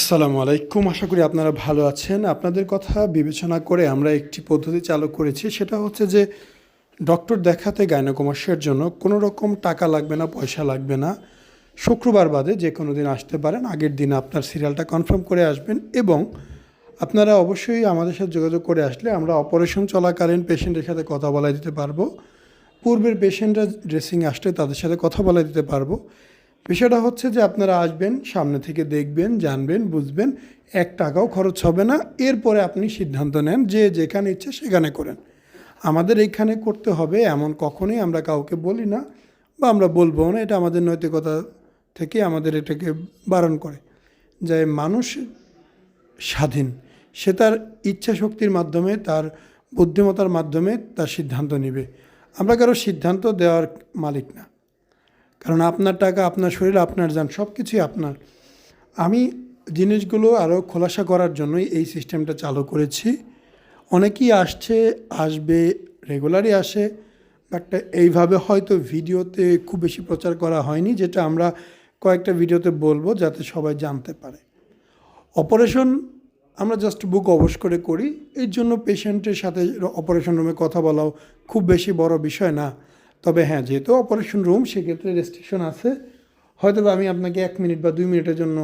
আসসালামু আলাইকুম। আশা করি আপনারা ভালো আছেন। আপনাদের কথা বিবেচনা করে আমরা একটি পদ্ধতি চালু করেছি। সেটা হচ্ছে যে ডক্টর দেখাতে গাইনোকমার্সিয়ার জন্য কোনো রকম টাকা লাগবে না, পয়সা লাগবে না। শুক্রবার বাদে যেকোনো দিন আসতে পারেন। আগের দিন আপনার সিরিয়ালটা কনফার্ম করে আসবেন এবং আপনারা অবশ্যই আমাদের সাথে যোগাযোগ করে আসলে আমরা অপারেশন চলাকালীন পেশেন্টের সাথে কথা বলায় দিতে পারবো। পূর্বের পেশেন্টরা ড্রেসিংয়ে আসলে তাদের সাথে কথা বলে দিতে পারবো। বিষয়টা হচ্ছে যে আপনারা আসবেন, সামনে থেকে দেখবেন, জানবেন, বুঝবেন, ৳১ খরচ হবে না। এরপরে আপনি সিদ্ধান্ত নেন যে যেখানে ইচ্ছে সেখানে করেন। আমাদের এইখানে করতে হবে এমন কখনোই আমরা কাউকে বলি না বা আমরা বলবো না। এটা আমাদের নৈতিকতা থেকে আমাদের এটাকে বারণ করে যে মানুষ স্বাধীন। সে তার ইচ্ছা শক্তির মাধ্যমে, তার বুদ্ধিমত্তার মাধ্যমে তার সিদ্ধান্ত নেবে। আমরা কারো সিদ্ধান্ত দেওয়ার মালিক না। কারণ আপনার টাকা, আপনার শরীর, আপনার যান, সব কিছুই আপনার। আমি জিনিসগুলো আরও খোলাসা করার জন্যই এই সিস্টেমটা চালু করেছি। অনেকেই আসবে, রেগুলারই আসে, বাট এইভাবে হয়তো ভিডিওতে খুব বেশি প্রচার করা হয়নি, যেটা আমরা কয়েকটা ভিডিওতে বলবো যাতে সবাই জানতে পারে। অপারেশন আমরা জাস্ট বুক অবশ করে করি, এর জন্য পেশেন্টের সাথে অপারেশন রুমে কথা বলাও খুব বেশি বড় বিষয় না। তবে হ্যাঁ, যেহেতু অপারেশন রুম সেক্ষেত্রে রেস্ট্রিকশন আছে। হয়তো আমি আপনাকে 1 মিনিট বা 2 মিনিটের জন্য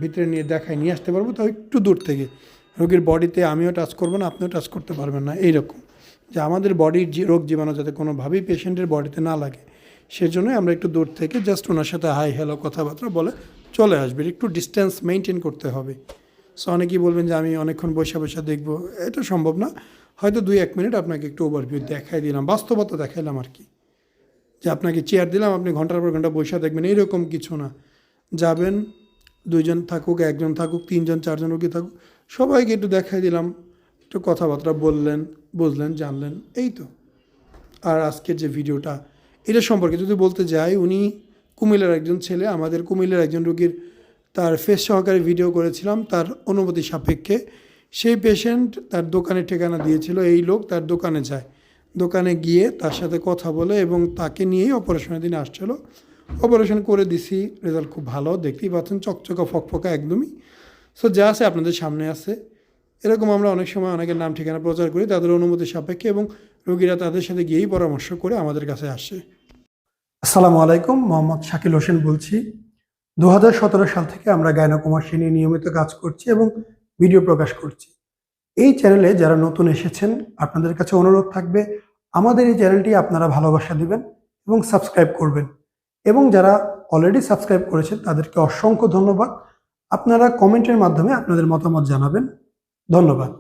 ভিতরে নিয়ে আসতে পারবো, তাও একটু দূর থেকে। রোগীর বডিতে আমিও টাচ করবো না, আপনিও টাচ করতে পারবেন না, এইরকম। যে আমাদের বডির যে রোগ জীবাণু যাতে কোনোভাবেই পেশেন্টের বডিতে না লাগে, সেজন্যই আমরা একটু দূর থেকে জাস্ট ওনার সাথে হাই হ্যালো কথাবার্তা বলে চলে আসবে। একটু ডিস্টেন্স মেনটেন করতে হবে। সো অনেকেই বলবেন যে আমি অনেকক্ষণ বসে দেখবো, এটা সম্ভব না। হয়তো 2-1 মিনিট আপনাকে একটু ওভারভিউ দেখাই দিলাম, বাস্তবতা দেখাইলাম আর কি। যে আপনাকে চেয়ার দিলাম, আপনি ঘন্টার পর ঘন্টা বসে দেখবেন, এইরকম কিছু না। যাবেন, 2 জন থাকুক, 1 জন থাকুক, 3 জন 4 জন রোগী থাকুক, সবাইকে একটু দেখাই দিলাম, একটু কথাবার্তা বললেন, বুঝলেন, জানলেন, এই তো। আর আজকের যে ভিডিওটা, এটা সম্পর্কে যদি বলতে যাই, উনি কুমিল্লার একজন ছেলে। আমাদের কুমিল্লার একজন রোগীর তার ফেস সহকারে ভিডিও করেছিলাম তার অনুমতি সাপেক্ষে। সেই পেশেন্ট তার দোকানের ঠিকানা দিয়েছিল, এই লোক তার দোকানে যায়, দোকানে গিয়ে তার সাথে কথা বলে এবং তাকে নিয়েই অপারেশনের দিন আসছিল। অপারেশন করে দিছি, রেজাল্ট খুব ভালো, দেখতেই পাচ্ছেন, চকচকা ফকফকা একদমই। সো যা আছে আপনাদের সামনে আছে। এরকম আমরা অনেক সময় অনেকের নাম ঠিকানা প্রচার করি তাদের অনুমতি সাপেক্ষে, এবং রোগীরা তাদের সাথে গিয়েই পরামর্শ করে আমাদের কাছে আসে। আসসালামু আলাইকুম, মোহাম্মদ শাকিল হোসেন বলছি। 2017 সাল থেকে আমরা গাইনোকমার্সি নিয়ে নিয়মিত কাজ করছি এবং ভিডিও প্রকাশ করছি। এই চ্যানেলে যারা নতুন এসেছেন, আপনাদের কাছে অনুরোধ থাকবে আমাদের এই চ্যানেলটি আপনারা ভালোবাসা দিবেন এবং সাবস্ক্রাইব করবেন। এবং যারা অলরেডি সাবস্ক্রাইব করেছেন তাদেরকে অসংখ্য ধন্যবাদ। আপনারা কমেন্টের মাধ্যমে আপনাদের মতামত জানাবেন। ধন্যবাদ।